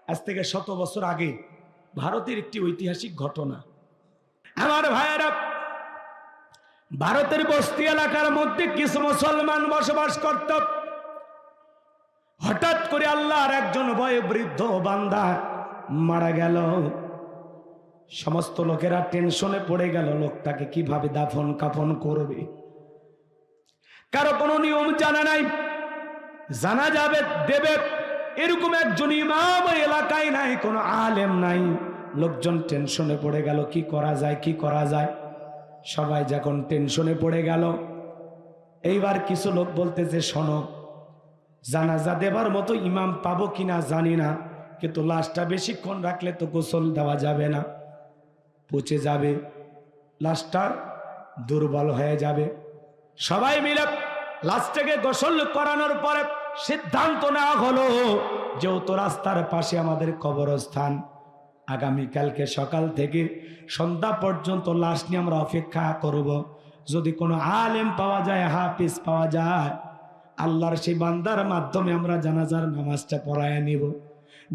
আজ থেকে 100 বছর আগে ভারতের একটি ঐতিহাসিক ঘটনা। আমার ভাইয়েরা, ভারতের বস্তি এলাকার মধ্যে কিছু মুসলমান বসবাস করত। হঠাৎ করে আল্লাহর একজন বয়োবৃদ্ধ বান্দা মারা গেল। সমস্ত লোকেরা টেনশনে পড়ে গেল, লোকটাকে কিভাবে দাফন কাফন করবে। কারো কোনো নিয়ম জানা নাই, জানা যাবে দেবে এরকম একজন ইমাম এলাকায় নাই, কোনো আলেম নাই। লোকজন টেনশনে পড়ে গেল, কি করা যায় কি করা যায়। সবাই যখন টেনশনে পড়ে গেল, এইবার কিছু লোক বলতেছে, শোনো, জানাজা দেবার মতো ইমাম পাবো কিনা জানি না, কিন্তু লাশটা বেশিক্ষণ রাখলে তো গোসল দেওয়া যাবে না, পচে যাবে, লাশটা দুর্বল হয়ে যাবে। সবাই মিলে লাশটাকে গোসল করানোর পরে সিদ্ধান্ত নেওয়া হলো, যেহেতু রাস্তার পাশে আমাদের কবরস্থান, আগামীকালকে সকাল থেকে সন্ধ্যা পর্যন্ত লাশ নিয়ে আমরা অপেক্ষা করব। যদি কোনো আলেম পাওয়া যায়, হাফিজ পাওয়া যায়, আল্লাহর সেই বান্দার মাধ্যমে আমরা জানাজার নামাজটা পড়ায় নিব।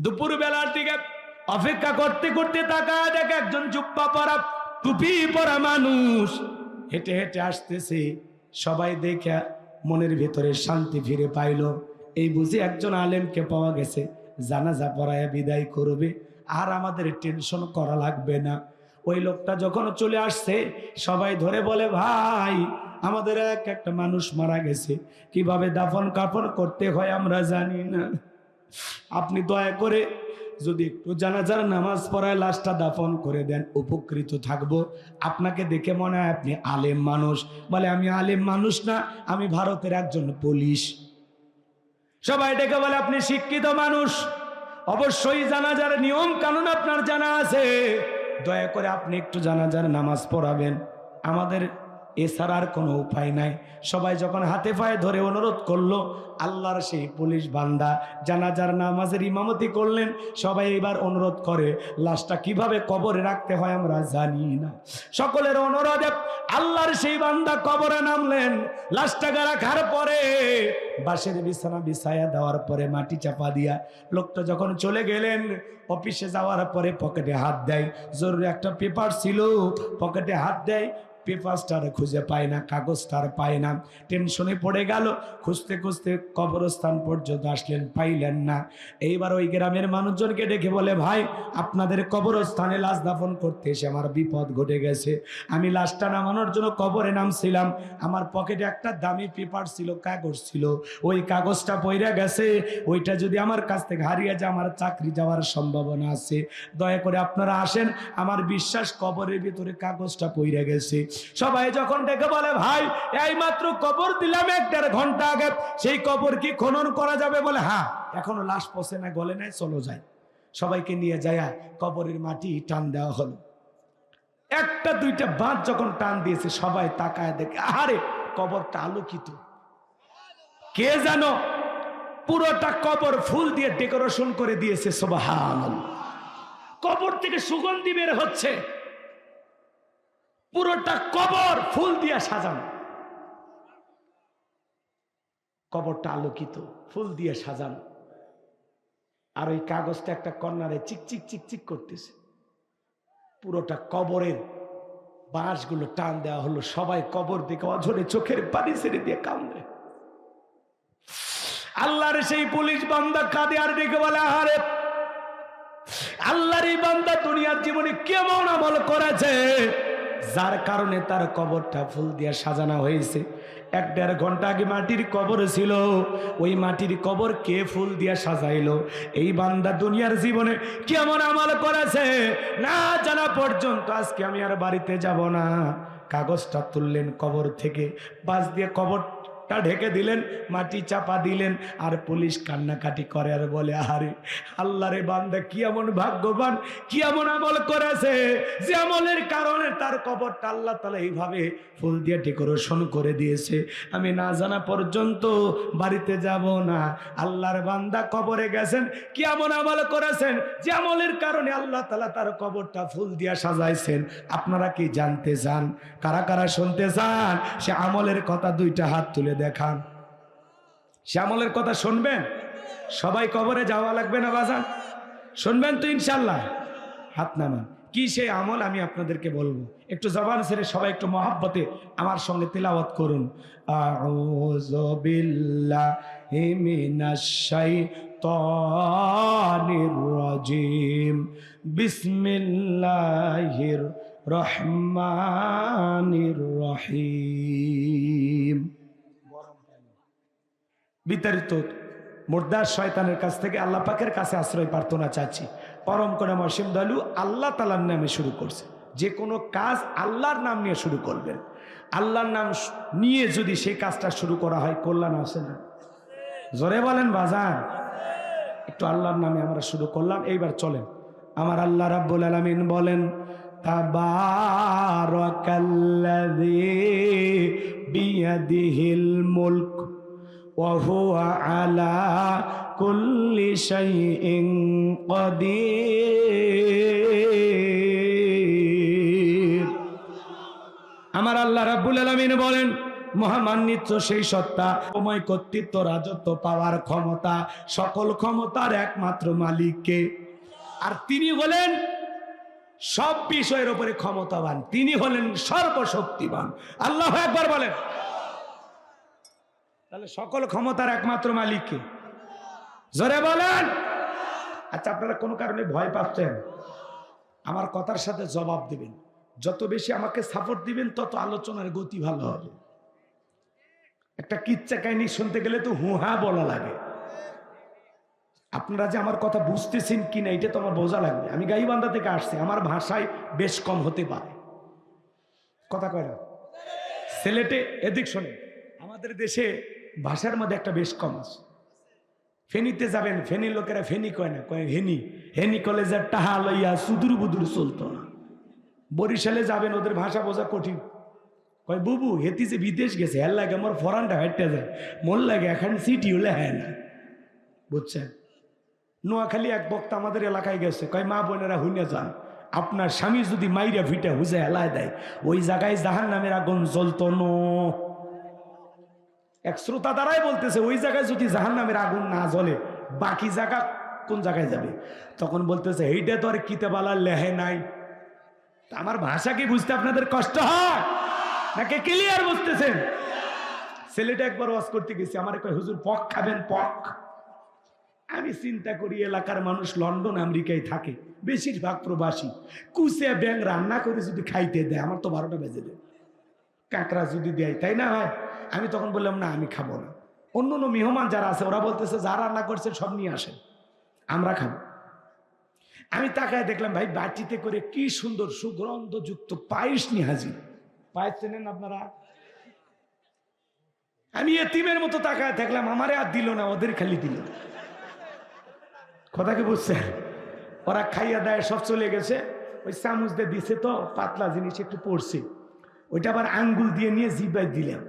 দুপুর বেলার দিকে অপেক্ষা করতে করতে তাকায় দেখে একজন জুব্বা পরা, টুপি পরা মানুষ হেঁটে হেঁটে আসতেছে। সবাই দেখে মনের ভিতরে শান্তি ফিরে পাইল, এই বুঝি একজন আলেমকে পাওয়া গেছে, জানাজা পড়ায় বিদায় করবে, আর আমাদের টেনশন করা লাগবে না। ওই লোকটা যখন চলে আসছে, সবাই ধরে বলে, ভাই আমাদের একটা মানুষ মারা গেছে, কিভাবে দাফন কাফন করতে হয় আমরা জানি না, আপনি দয়া করে যদি একটু জানাজার নামাজ পড়ায় লাশটা দাফন করে দেন উপকৃত থাকবো। আপনাকে দেখে মনে হয় আপনি আলেম মানুষ। বলে, আমি আলেম মানুষ না, আমি ভারতের একজন পুলিশ। সবাই ডেকে বলে, আপনি শিক্ষিত মানুষ, অবশ্যই জানাজার নিয়ম কানুন আপনার জানা আছে, দয়া করে আপনি একটু জানাজার নামাজ পড়াবেন, আমাদের এছাড়া আর কোনো উপায় নাই। সবাই যখন হাতে পায়ে ধরে অনুরোধ করলো, আল্লাহর সেই পুলিশ বান্দা জানাজার নামাজের ইমামতি করলেন। সবাই এবার অনুরোধ করে, লাশটা কিভাবে কবরে রাখতে হয় আমরা জানি না। সকলের অনুরোধে আল্লাহর সেই বান্দা কবরে নামলেন। লাশটাকে রাখার পরে বাঁশের বিছানা বিছায়া দেওয়ার পরে মাটি চাপা দিয়া লোকটা যখন চলে গেলেন, অফিসে যাওয়ার পরে পকেটে হাত দেয়, জরুরি একটা পেপার ছিল, পকেটে হাত দেয়, পেপারটার খুঁজে পায় না, কাগজটার পায় না, টেনশনে পড়ে গেল। খুঁজতে খুঁজতে কবরস্থান পর্যন্ত আসলেন, পাইলেন না। এইবার ওই গ্রামের মানুষজনকে ডেকে বলে, ভাই আপনাদের কবরস্থানে লাশ দাফন করতে এসে আমার বিপদ ঘটে গেছে। আমি লাশটা নামানোর জন্য কবরে নামছিলাম, আমার পকেটে একটা দামি পেপার ছিল, কাগজ ছিল, ওই কাগজটা পইরা গেছে, ওইটা যদি আমার কাছ থেকে হারিয়ে যায় আমার চাকরি যাওয়ার সম্ভাবনা আছে। দয়া করে আপনারা আসেন, আমার বিশ্বাস কবরের ভিতরে কাগজটা পইরা গেছে। সবাই যখন ডেকে বলে, ভাই এই মাত্র কবর দিলাম 1-1.5 ঘন্টা আগে, সেই কবর কি খনন করা যাবে? বলে, হ্যাঁ, এখনো লাশ পচে না, গলে নাই, চলো যাই। সবাইকে নিয়ে যায় কবরের মাটি টান দেওয়া হলো। 1টা 2টা বাঁধ যখন টান দিয়েছে, সবাই তাকায় দেখে, আরে কবরটা আলোকিত। কে জানো পুরোটা কবর ফুল দিয়ে ডেকোরেশন করে দিয়েছে। সুবহানাল্লাহ, কবর থেকে সুগন্ধি বের হচ্ছে, পুরোটা কবর ফুল দিয়ে সাজানো, কবরটা আলোকিত, ফুল দিয়ে সাজানো। আর ওই কাগজটা একটা কর্নারে চিকচিক চিকচিক করতেছে। পুরোটা কবরের বাঁশগুলো টান দেওয়া হলো। সবাই কবর দিকে অঝরে চোখের পানি ছেড়ে দিয়ে কান্দে। আল্লাহর সেই পুলিশ বান্দা কাঁদে আর ডেকে বলে, আরে আল্লাহর এই বান্দা দুনিয়ার জীবনে কেমন আমল করেছে, যার কারণে তার কবরটা ফুল দিয়ে সাজানো হয়েছে। 1-1.5 ঘন্টা আগে মাটির কবর ছিল, ওই মাটির কবর কে ফুল দিয়ে সাজাইলো? এই বান্দা দুনিয়ার জীবনে কেমন আমল করেছে না জানা পর্যন্ত আজকে আমি আর বাড়িতে যাব না। কাগজটা তুললেন কবর থেকে, বাঁশ দিয়ে কবরটা ঢেকে দিলেন, মাটি চাপা দিলেন। আর পুলিশ কান্নাকাটি করে আর বলে, আরে আল্লাহরে বান্দা কি এমন ভাগ্যবান, কি এমন আমল করেছে যে আমলের কারণে তার কবরটা আল্লাহ তাআলা এইভাবে ফুল দিয়ে ডেকোরেশন করে দিয়েছে। আমি না জানা পর্যন্ত বাড়িতে যাব না। আল্লাহর বান্দা কবরে গেছেন, কি এমন আমল করেছেন যে আমলের কারণে আল্লাহ তাআলা তার কবরটা ফুল দিয়ে সাজাইছেন। আপনারা কি জানতে চান? কারা কারা শুনতে চান? সে আমলের কথা 2টা হাত তুলে দেখান। সে আমলের কথা শুনবেন? সবাই কবরে যাওয়া লাগবে না বাজান? শুনবেন তো ইনশাল্লাহ? হাত নামান। কি সেই আমল আমি আপনাদেরকে বলবো, একটু জবান ছেড়ে সবাই একটু মহব্বতে আমার সঙ্গে তিলাওয়াত করুন। আউযু বিল্লাহি মিনাশ শাইতানির রাজিম, বিসমিল্লাহির রহমানির রহিম। বিতাড়িত মুর্দার শয়তানের কাছ থেকে আল্লাহ পাকের কাছে আশ্রয় প্রার্থনা চাচ্ছি। পরম করে অসীম দয়ালু আল্লাহ তাআলার নামে শুরু করছে। যে কোনো কাজ আল্লাহর নাম নিয়ে শুরু করবেন। আল্লাহর নাম নিয়ে যদি সেই কাজটা শুরু করা হয়, কল্যাণ আসে না? জোরে বলেন বাজান। একটু আল্লাহর নামে আমরা শুরু করলাম, এইবার চলেন। আমার আল্লাহ রাব্বুল আলামিন বলেন, তাবারাকাল্লাযী বিয়াদিহিল মুলক ওয়া হুয়া আলা কুল্লি শাইইন কাদির। আমার আল্লাহ রাব্বুল আলামিন বলেন, মহামান্বিত সেই সত্তা, সময় কর্তৃত্ব রাজত্ব পাওয়ার ক্ষমতা, সকল ক্ষমতার একমাত্র মালিককে। আর তিনি হলেন সব বিষয়ের উপরে ক্ষমতাবান, তিনি হলেন সর্বশক্তিমান। আল্লাহু আকবার বলেন। তাহলে সকল ক্ষমতার একমাত্র মালিককে, জোরে বলেন। আচ্ছা, আপনারা কোনো কারণে ভয় পাচ্ছেন? আমার কথার সাথে জবাব দিবেন। যত বেশি আমাকে সাপোর্ট দিবেন তত আলোচনার গতি ভালো হবে। একটা কিচ্ছা কাহিনী শুনতে গেলে তো হুহা বলা লাগে। আপনারা যে আমার কথা বুঝতেছেন কিনা এটা তো আমার বোঝা লাগবে। আমি গাইবান্ধা থেকে আসছি, আমার ভাষায় বেশ কম হতে পারে, কথা কয় না। সিলেটে এদিক শোনে, আমাদের দেশে ভাষার মধ্যে একটা বেশ কম আছে। ফেনীতে যাবেন, ফেনী লোকেরা ফেনী কয় না, কয় হেনি। হেনি কলেজের টাহা লইয়া সুদূর বুদুর চলতো না। বরিশালে যাবেন, ওদের ভাষা বোঝা কঠিন, কয় বুবু হেতি যে বিদেশ গেছে, হের লাগে আমার ফরানটা হাইটে যায়, মোর লাগে এখন সিটি হলে হ্যাঁ না, বুঝছেন। নোয়াখালী এক বক্তা আমাদের এলাকায় গেছে, কয় মা বোনেরা হুইনা যান, আপনার স্বামী যদি মাইরা ভিটা হুজে হেলায় দেয়, ওই জায়গায় জাহান্নামের আগুন জ্বলতো না। এক শ্রোতা দ্বারাই বলতেছে, ওই জায়গায় যদি জাহান্নামের আগুন না জ্বলে বাকি জায়গা কোন জায়গায় যাবে? তখন বলতেছে, এইটা তো আর কিতাবালার লেহে নাই। আমার ভাষা কি বুঝতে আপনাদের কষ্ট হয় নাকি ক্লিয়ার বুঝতেছেন? ছেলেটা একবার ওয়াজ করতে গেছি, আমার কয় হুজুর পক খাবেন? পক। আমি চিন্তা করি এলাকার মানুষ লন্ডন আমেরিকায় থাকে, বেশিরভাগ প্রবাসী, কুচে ব্যাং রান্না করে যদি খাইতে দেয় আমার তো 12টা বেজে দেয়। কাঁকড়া যদি দেয়, তাই না হয়? আমি তখন বললাম না, আমি খাবো না। অন্য অন্য মেহমান যারা আছে ওরা বলতেছে যা রান্না করছে সব নিয়ে আসেন, আমরা খাবো। আমি তাকায় দেখলাম ভাই বাটিতে করে কি সুন্দর সুগন্ধযুক্ত পায়েস নিয়ে হাজির। পায়েস চেনেন আপনারা? আমি এতিমের মতো তাকায় থাকলাম, আমারে আর দিল না, ওদের খালি দিল। কথা কি বুঝছেন? ওরা খাইয়া দেয়, সব চলে গেছে। ওই চামচ দিয়ে দিছে তো পাতলা জিনিস একটু পড়ছে, ওইটা আবার আঙ্গুল দিয়ে নিয়ে জিবাই দিলাম।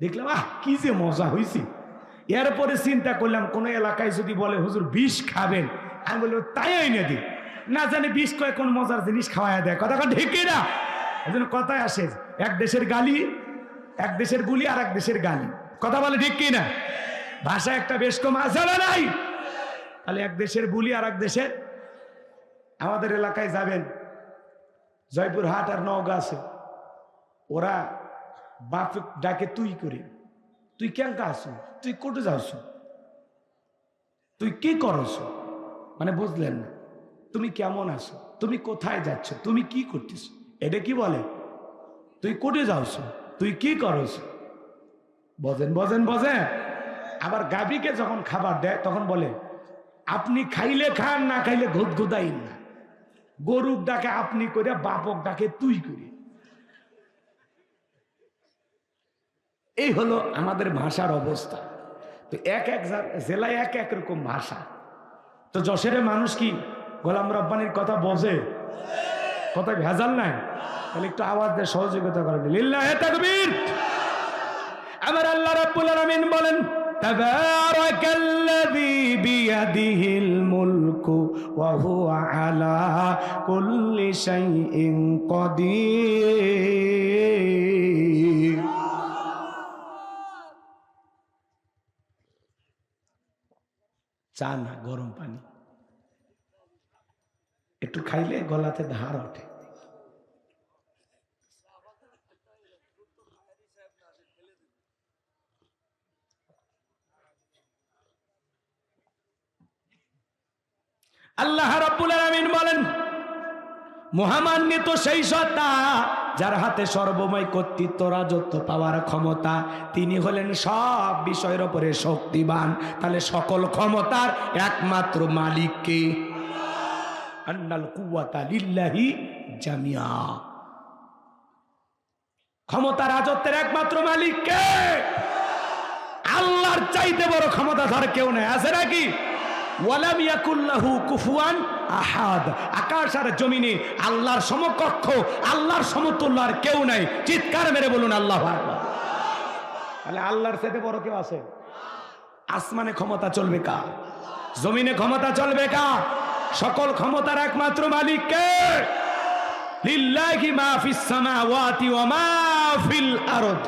দেখলাম আহ কি যে মজা হয়েছে। এরপরে চিন্তা করলাম, কোন এলাকায় যদি বলে হুজুর বিষ খাবেন, আমি বলবো তাই এনে দিই, না জানি বিষ কয় কোন মজার জিনিস খাওয়াই দেয়। কথা ঢেকে না, এই জন্য কথায় আসে, এক দেশের গালি, এক দেশের গুলি আর এক দেশের গালি। কথা বলে ঠিক কি না? ভাষা একটা বেশ কম আছে না নাই? তাহলে এক দেশের বুলি আর এক দেশের। আমাদের এলাকায় যাবেন, জয়পুরহাট আর নওগাঁ আছে, ওরা বাপ ডাকে তুই করে, তুই কেন আসু, তুই কোটে যাস, তুই কি করছ, মানে বুঝলেন না, তুমি কেমন আছো, তুমি কোথায় যাচ্ছ, তুমি কি করতেছ, এটা কি বলে? তুই কোটে যাস, তুই কি করছ, বোঝেন বোঝেন বোঝেন। আবার গাভীকে যখন খাবার দেয় তখন বলে আপনি খাইলে খান, না খাইলে ঘুদঘুদাইন না। গরুর ডাকে আপনি করে, বাপক ডাকে তুই করে। এই হলো আমাদের ভাষার অবস্থা। তো এক এক জেলায় এক এক রকম ভাষা। তো যশোরে মানুষ কি গোলাম রব্বানির কথা বোঝে? কথায় ভেজাল নাই? তাহলে একটু আওয়াজ দিয়ে সহযোগিতা করেন, লিল্লাহে তাকবীর। আমার আল্লাহ রাব্বুল আলামিন বলেন, তাবারাকাল্লাযী বিয়াদিহিল মুলকু ওয়া হুয়া আলা কুল্লি শাইইন কাদির। চা না, গরম পানি। একটু খাইলে গলাতে ধার ওঠে। আল্লাহ রাব্বুল আলামিন বলেন, মহামান্বিত সেই সত্তা যার হাতে সর্বময় কর্তৃত্ব, রাজত্ব, পাওয়ার ক্ষমতা, তিনি হলেন সব বিষয়ের উপরে শক্তিবান। তাহলে সকল ক্ষমতার একমাত্র মালিক কে? আন্নাল কুওয়াতা লিল্লাহি জামিয়া। ক্ষমতা রাজত্বের একমাত্র মালিক কে? আল্লাহর চাইতে বড় ক্ষমতাধর কেউ নেই। আছে নাকি? ওয়ালাম ইয়াকুল্লাহু কুফুয়ান আহাদ। আকাশ আর জমিনে আল্লাহর সমকক্ষ, আল্লাহর সমতুল্য আর কেউ নাই। চিৎকার মেরে বলুন আল্লাহু আকবার। তাহলে আল্লাহর চাইতে বড় কেউ আছে? আসমানে ক্ষমতা চলবে কার? জমিনে ক্ষমতা চলবে কার? সকল ক্ষমতার একমাত্র মালিক কে? লিল্লাহি মা ফিস সামাওয়াতি ওয়া মা ফিল আরদ।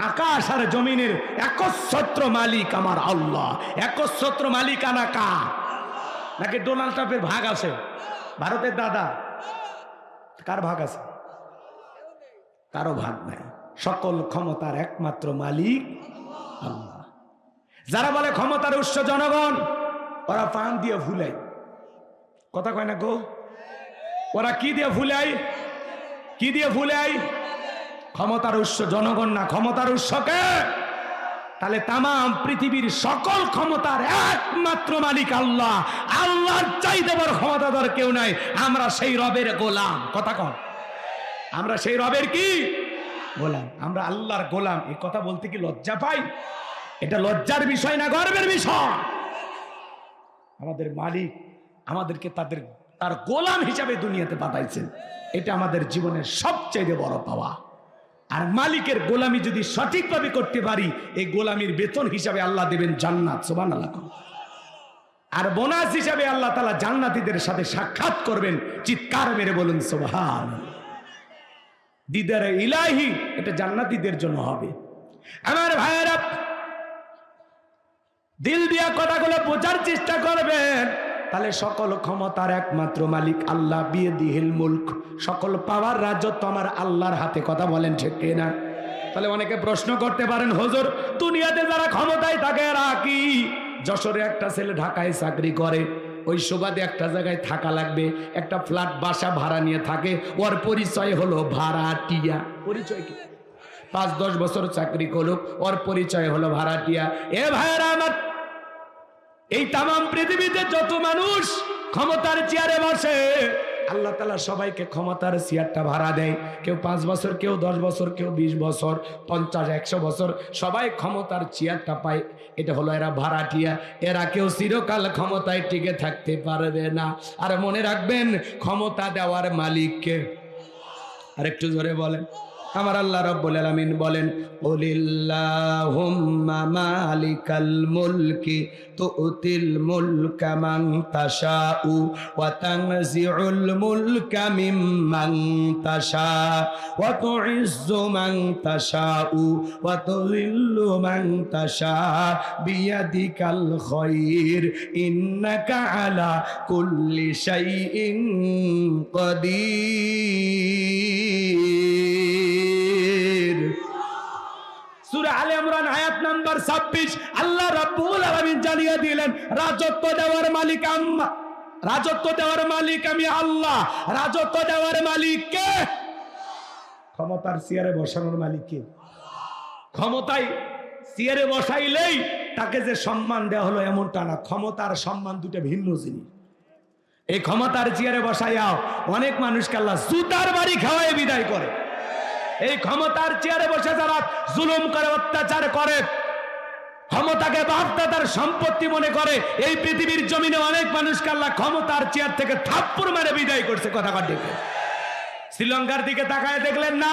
আকাশ আর জমিনের একচ্ছত্র মালিক আমার আল্লাহ। একচ্ছত্র মালিকানা কার? নাকি ডোনাল্ড ট্রাম্পের ভাগ আছে? ভারতের দাদা কার ভাগ আছে? কারো ভাগ নাই। সকল ক্ষমতার একমাত্র মালিক আল্লাহ। যারা বলে ক্ষমতার উৎস জনগণ, ওরা পান দিয়ে ভুলাই। কথা কয় না গো? ওরা কি দিয়ে ভুলাই? কি দিয়ে ভুলাই? ক্ষমতার উৎস জনগণ না, ক্ষমতার উৎস কে? তাহলে তামাম পৃথিবীর সকল ক্ষমতার একমাত্র মালিক আল্লাহ। আল্লাহর চাইতে বড় ক্ষমতাধর কেউ নাই। আমরা সেই রবের গোলাম। কথা কন, আমরা সেই রবের কি গোলাম? আমরা আল্লাহর গোলাম। এই কথা বলতে কি লজ্জা পাই? এটা লজ্জার বিষয় না, গর্বের বিষয়। আমাদের মালিক আমাদেরকে তার গোলাম হিসাবে দুনিয়াতে পাঠাইছেন। এটা আমাদের জীবনের সবচেয়ে বড় পাওয়া। আর মালিকের গোলামি যদি সঠিকভাবে করতে পারি, এই গোলামির বেতন হিসাবে আল্লাহ দেবেন জান্নাত। সুবহানাল্লাহ। আর বোনাস হিসাবে আল্লাহ তাআলা জান্নাতীদের সাথে সাক্ষাৎ করবেন। চিৎকার মেরে বলুন সুবহানাল্লাহ। দিদারে ইলাহি এটা জান্নাতীদের জন্য হবে। আমার ভাইয়েরা, দিল দিয়া কথাগুলো বোঝার চেষ্টা করবেন। তাহলে সকল ক্ষমতার একমাত্র মালিক আল্লাহ। বিয়াদিহিল মুলক। সকল পাওয়ার রাজত্ব আমার আল্লাহর হাতে। কথা বলেন ঠিক কিনা? তাহলে অনেকে প্রশ্ন করতে পারেন, হুজুর দুনিয়াতে যারা ক্ষমতায় থাকে এরা কি? যশোরে একটা ছেলে ঢাকায় চাকরি করে, ওই সুবাদে একটা জায়গায় থাকা লাগবে, একটা ফ্ল্যাট বাসা ভাড়া নিয়ে থাকে। ওর পরিচয় হলো ভাড়াটিয়া। পরিচয় কি? 5-10 বছর চাকরি করুক, ওর পরিচয় হলো ভাড়াটিয়া। এ ভাইয়েরা আমার, এই তামাম পৃথিবীতে যত মানুষ ক্ষমতার চেয়ারে বসে, আল্লাহ তাআলা সবাইকে ক্ষমতার চেয়ারটা ভাড়া দেয়। কেউ 5 বছর, কেউ 10 বছর, কেউ 20 বছর, 50-100 বছর, সবাই ক্ষমতার চেয়ারটা পায়। এটা হলো এরা ভাড়াটিয়া। এরা কেউ চিরকাল ক্ষমতায় টিকে থাকতে পারবে না। আর মনে রাখবেন, ক্ষমতা দেওয়ার মালিককে। আর একটু জোরে বলেন। আমার আল্লাহ রাব্বুল আলামিন বলেন, কুলিল্লাহুম্মা মালিকাল মুলকি তুতিল মুলকা মান তাশাউ ওয়া তানজিউল মুলকা মিম্মান তাশা ওয়া তুইজ্জু মান তাশাউ ওয়া তুযিল্লু মান তাশা বিয়াদিকাল খায়র ইন্নাকা আলা কুল্লি শাইইন কাদির। সূরা আলে ইমরান আয়াত নাম্বার 26। আল্লাহ রাব্বুল আলামিন জানিয়ে দিলেন, রাজত্ব দেওয়ার মালিক আম্মা, রাজত্ব দেওয়ার মালিক আমি আল্লাহ। রাজত্ব দেওয়ার মালিক কে? ক্ষমতার চেয়ারে বসানোর মালিক কে? ক্ষমতায় চেয়ারে বসাইলেই তাকে যে সম্মান দেওয়া হলো এমনটা না। ক্ষমতার সম্মান দুটো ভিন্ন জিনিস। এই ক্ষমতার চেয়ারে বসাইয়াও অনেক মানুষকে আল্লাহ জুতার বাড়ি খাওয়ায় বিদায় করে। এই ক্ষমতার চেয়ারে বসে যারা জুলুম করে, অত্যাচার করে, ক্ষমতাকে বাপদাদার সম্পত্তি মনে করে, এই পৃথিবীর জমিনে অনেক মানুষকে আল্লাহ ক্ষমতার চেয়ার থেকে থাপ্পড় মেরে বিদায় করছে। কথা দেখে শ্রীলঙ্কার দিকে তাকায় দেখলেন না?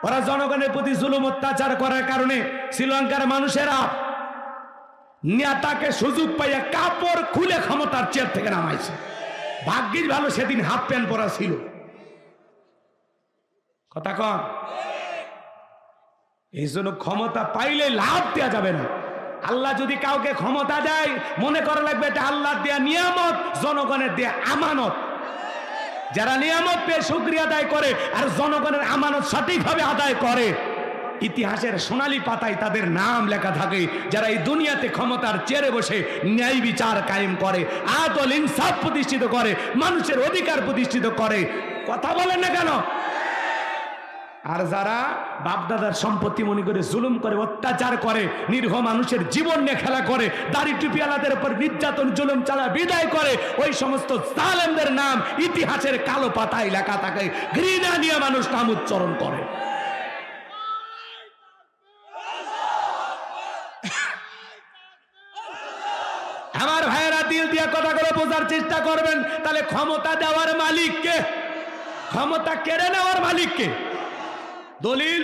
ওরা জনগণের প্রতি জুলুম অত্যাচার করার কারণে শ্রীলঙ্কার মানুষেরা নেতাকে সুযোগ পাইয়া কাপড় খুলে ক্ষমতার চেয়ার থেকে নামাইছে। ভাগ্যিস ভালো সেদিন হাফ প্যান্ট পরা ছিল। কথা কন। এই জন্য ক্ষমতা পাইলে লাভ দেওয়া যাবে না। আল্লাহ যদি কাউকে ক্ষমতা দেয়, মনে করা লাগবে এটা আল্লাহ দেয়া নিয়ামত, জনগণের দেয়া আমানত। যারা নিয়ামত পেয়ে শুকরিয়া আদায় করে আর জনগণের আমানত সঠিকভাবে আদায় করে, ইতিহাসের সোনালী পাতায় তাদের নাম লেখা থাকে। যারা এই দুনিয়াতে ক্ষমতার চেয়ারে বসে ন্যায় বিচার কায়েম করে, আদল ইনসাফ প্রতিষ্ঠিত করে, মানুষের অধিকার প্রতিষ্ঠিত করে। কথা বলেন না কেন? আর যারা বাপদাদার সম্পত্তি মনে করে জুলুম করে, অত্যাচার করে, নিরীহ মানুষের জীবন নিয়ে খেলা করে, দাড়ি টুপিওয়ালাদের উপর নির্যাতন জুলুম চালা বিদায় করে, ওই সমস্ত জালেমদের নাম ইতিহাসের কালো পাতায় লেখা থাকে। ঘৃণা নিয়ে মানুষ নাম উচ্চারণ করে। আমার ভাইয়েরা, দিল দিয়ে কথাগুলো বোঝার চেষ্টা করবেন। তাহলে ক্ষমতা দেওয়ার মালিক কে? ক্ষমতা কেড়ে নেওয়ার মালিক কে? দলিল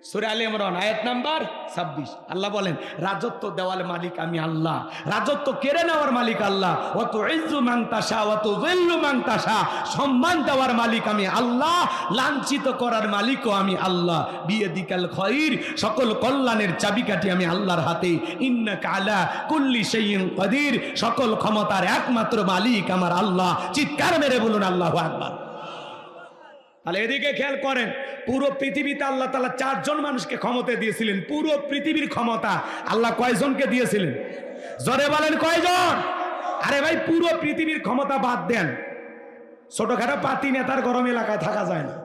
সূরা আলে ইমরান আয়াত নাম্বার 26। আল্লাহ বলেন, রাজত্ব দেওয়ার মালিক আমি আল্লাহ, রাজত্ব কেড়ে নেওয়ার মালিক আল্লাহ। ওয়া তুইজ্জু মান তাশা ওয়া তুযিল্লু মান তাশা, সম্মান দেওয়ার মালিক আমি আল্লাহ, লাঞ্ছিত করার মালিকও আমি আল্লাহ। বিয়াদিকাল খায়র, সকল কল্যাণের চাবিকাঠি আমি আল্লাহর হাতে। ইন্নাকা আলা কুল্লি শাইইন কাদির, সকল ক্ষমতার একমাত্র মালিক আমার আল্লাহ। চিৎকার মেরে বলুন আল্লাহু আকবার। তাহলে এদিকে খেয়াল করেন, পুরো পৃথিবীতে আল্লাহ তাআলা 4 জন মানুষকে ক্ষমতা দিয়েছিলেন। পুরো পৃথিবীর ক্ষমতা আল্লাহ কয়জনকে দিয়েছিলেন? জোরে বলেন কয়জন? আরে ভাই, পুরো পৃথিবীর ক্ষমতা বাদ দেন, ছোটখাটো পাতি নেতার গরম এলাকায় থাকা যায় না।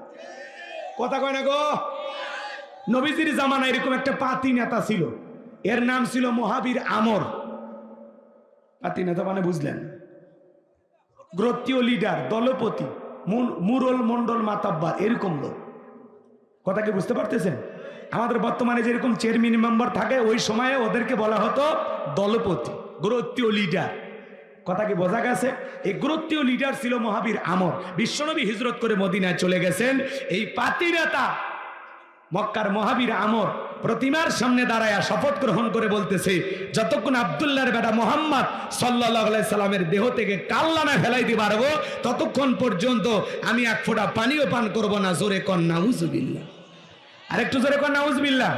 কথা কয় না গো? নবীজির জামানায় এরকম একটা পাতি নেতা ছিল, এর নাম ছিল মহাবীর আমর। পাতি নেতা মানে বুঝলেন? গোত্রীয় লিডার, দলপতি, মুরল মন্ডল মাতাব্বার, এরকম লোক। কথা কি বুঝতে পারতেছেন? আমাদের বর্তমানে যেরকম চেয়ারম্যান মেম্বার থাকে, ওই সময়ে ওদেরকে বলা হতো দলপতি, গোত্রীয় লিডার। কথা কি বোঝা গেছে? এই গোত্রীয় লিডার ছিল মহাবীর আমর। বিশ্বনবী হিজরত করে মদিনায় চলে গেছেন। এই পাতি নেতা মক্কার মহাবীর আমর প্রতিমার সামনে দাঁড়ায়া শপথ গ্রহণ করে বলতেছে, যতক্ষণ আব্দুল্লাহর বেটা মোহাম্মদ সাল্লাল্লাহু আলাইহি সাল্লামের দেহ থেকে কাল্লা না ফেলাই দিতে পারবো, ততক্ষণ পর্যন্ত আমি এক ফোঁটা পানিও পান করব না। জোরে কন নাউজুবিল্লাহ। আরেকটু জোরে কন নাউজুবিল্লাহ।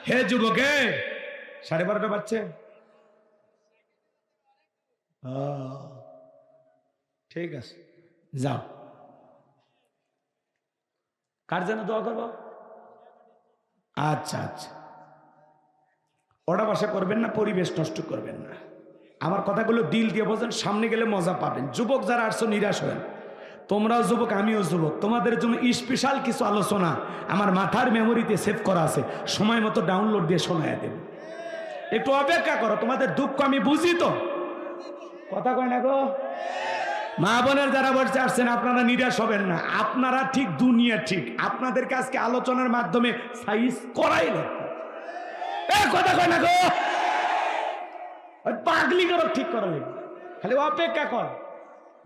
হে যুবকে, 12:30 বাজছে। ঠিক আছে, যাও। কার জন্য দোয়া করবো? আচ্ছা আচ্ছা, ওটা বাসা করবেন না, পরিবেশ নষ্ট করবেন না। আমার কথাগুলো দিল দিয়ে বোঝেন, সামনে গেলে মজা পাবেন। যুবক যারা আসছো নিরাশ হবেন, তোমরাও যুবক, আমিও যুবক। তোমাদের জন্য স্পেশাল কিছু আলোচনা আমার মাথার মেমোরিতে সেভ করা আছে, সময় মতো ডাউনলোড দিয়ে শোনায় দেব। একটু অপেক্ষা করো, তোমাদের দুঃখ আমি বুঝি তো। কথা কয় না গো? মা বোনের যারা বসে আসছেন, আপনারা নিরাশ হবেন না। আপনারা ঠিক, দুনিয়া ঠিক। আপনাদেরকে আজকে আলোচনার মাধ্যমে সাইজ করাই লাগবে। কথা কয় না গো? পাগলি করো, ঠিক করা লাগবে। খালি অপেক্ষা কর,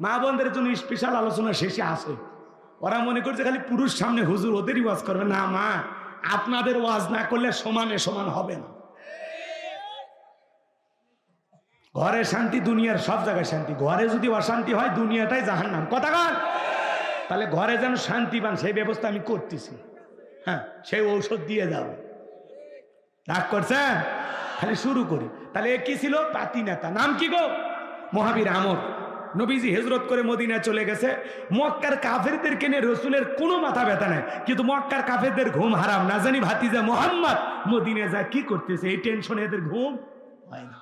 মা বোনদের জন্য স্পেশাল আলোচনা শেষে আসে। ওরা মনে করছে খালি পুরুষ সামনে হুজুর ওদেরই ওয়াজ করবে। না মা, আপনাদের ওয়াজ না করলে সমানে সমান হবে না। ঘরে শান্তি, দুনিয়ার সব জায়গায় শান্তি। ঘরে যদি অশান্তি হয়, দুনিয়াটাই জাহান্নাম। কথা কন? তাহলে ঘরে যেন শান্তি পান, সেই ব্যবস্থা আমি করতেছি। হ্যাঁ, সেই ঔষধ দিয়ে যাব। রাগ করছেন? খালি শুরু করি। তাহলে এ কি ছিল? পাতি নেতা। নাম কি গো? মহাবীর আমর। নবীজি হিজরত করে মদিনায় চলে গেছে। মক্কার কাফেরদেরকে নিয়ে রসুলের কোনো মাথা ব্যথা নাই, কিন্তু মক্কার কাফেরদের ঘুম হারাম। না জানি ভাতিজা মোহাম্মদ মদিনায় যায় কি করতেছে, এই টেনশনে এদের ঘুম হয় না।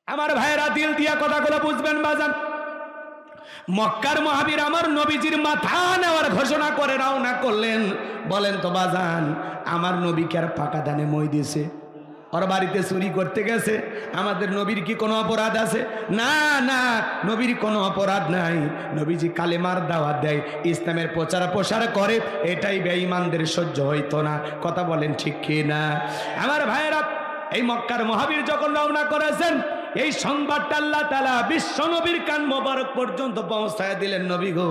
আমার ভাইয়েরা, দিল দিয়া কথাগুলো বুঝবেন বাজান। মক্কার মহাবীর আমার নবীজির মাথা নেওয়ার ঘোষণা করে রওনা করলেন। বলেন তো বাজান, আমার নবীকে আর ফাঁকা দানে মই দিয়েছে? ওর বাড়িতে চুরি করতে গেছে? আমাদের নবীর কি কোনো অপরাধ আছে? না না, নবীর কোনো অপরাধ নাই। নবীজি কালেমার দাওয়াত দেয়, ইসলামের প্রচার প্রসার করে, এটাই বেঈমানদের সহ্য হইতো না। কথা বলেন ঠিক কি না? আমার ভাইয়েরা, এই মক্কার মহাবীর যখন রওনা করেছেন, এই সংবাদটা আল্লাহ তাআলা বিশ্ব নবীর কান মোবারক পর্যন্ত পৌঁছায় দিলেন। নবী গো,